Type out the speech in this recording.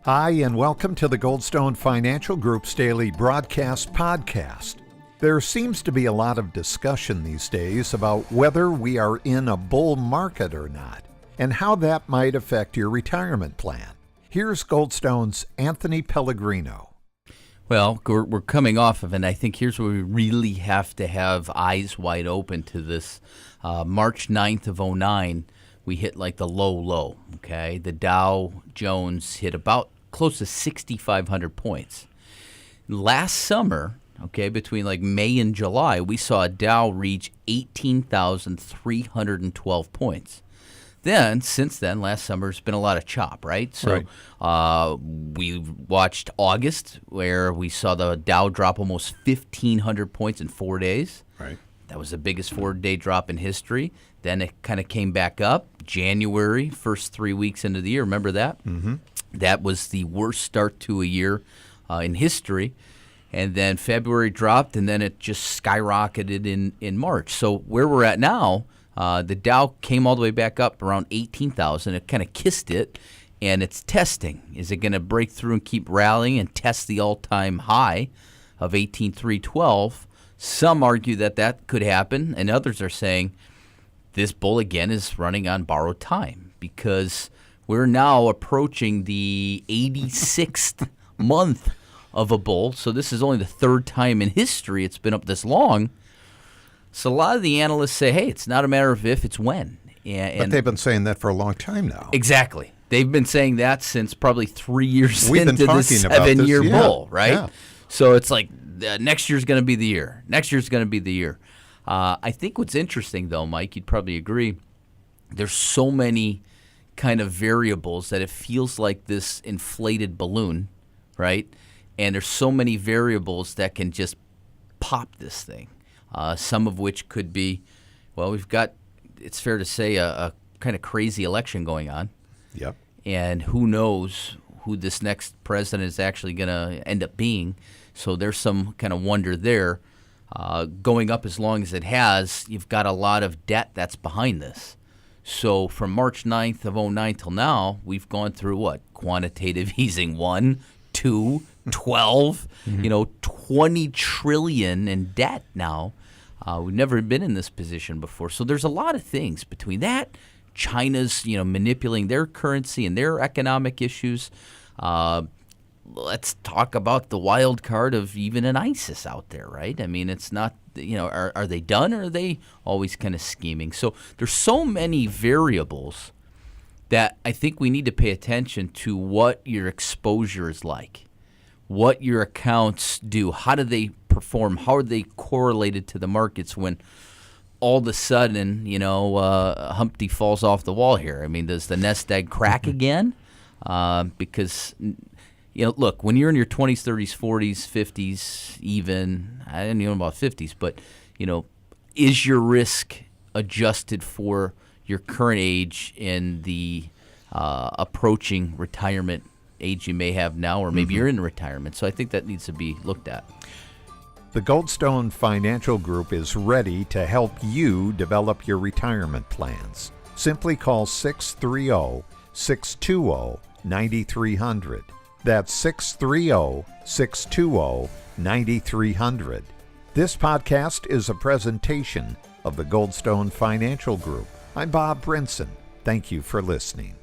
Hi, and welcome to the Goldstone Financial Group's daily broadcast podcast. There seems to be a lot of discussion these days about whether we are in a bull market or not, and how that might affect your retirement plan. Here's Goldstone's Anthony Pellegrino. Well, we're coming off of, and I think here's where we really have to have eyes wide open to this. March 9th of 2009, we hit like the low, okay? The Dow Jones hit about close to 6,500 points. Last summer, okay, between like May and July, we saw a Dow reach 18,312 points. Then, since then, last summer, there's been a lot of chop, right? So we watched August, where we saw the Dow drop almost 1,500 points in 4 days. Right. That was the biggest 4-day drop in history. Then it kind of came back up. January, first 3 weeks into the year, remember that? Mm-hmm. That was the worst start to a year in history. And then February dropped, and then it just skyrocketed in March. So where we're at now, the Dow came all the way back up around 18,000. It kind of kissed it, and it's testing. Is it going to break through and keep rallying and test the all-time high of 18,312? Some argue that could happen, and others are saying this bull again is running on borrowed time because we're now approaching the 86th month of a bull. So this is only the third time in history it's been up this long. So a lot of the analysts say, hey, it's not a matter of if, it's when. But they've been saying that for a long time now. Exactly. They've been saying that since probably 3 years We've into been this talking about 7-year this, bull, right? Yeah. So it's like next year's going to be the year. Next year's going to be the year. I think what's interesting, though, Mike, you'd probably agree, there's so many kind of variables that it feels like this inflated balloon, right? And there's so many variables that can just pop this thing. Some of which could be, well, we've got, it's fair to say, a kind of crazy election going on. Yep. And who knows who this next president is actually going to end up being. So there's some kind of wonder there. Going up as long as it has, you've got a lot of debt that's behind this. So from March 9th of 2009 till now, we've gone through what? Quantitative easing 1, 2, 12, 20 trillion in debt now. We've never been in this position before. So there's a lot of things between that, China's, manipulating their currency and their economic issues. Let's talk about the wild card of even an ISIS out there, right? I mean, it's not, are they done or are they always kind of scheming? So there's so many variables that I think we need to pay attention to what your exposure is like, what your accounts do, how do they perform, how are they correlated to the markets when all of a sudden, Humpty falls off the wall here. I mean, does the nest egg crack again? Because look, when you're in your 20s, 30s, 40s, 50s, even, I didn't know about 50s, but, is your risk adjusted for your current age and the approaching retirement age you may have now, or maybe you're in retirement? So I think that needs to be looked at. The Goldstone Financial Group is ready to help you develop your retirement plans. Simply call 630-620-9300. That's 630-620-9300. This podcast is a presentation of the Goldstone Financial Group. I'm Bob Brinson. Thank you for listening.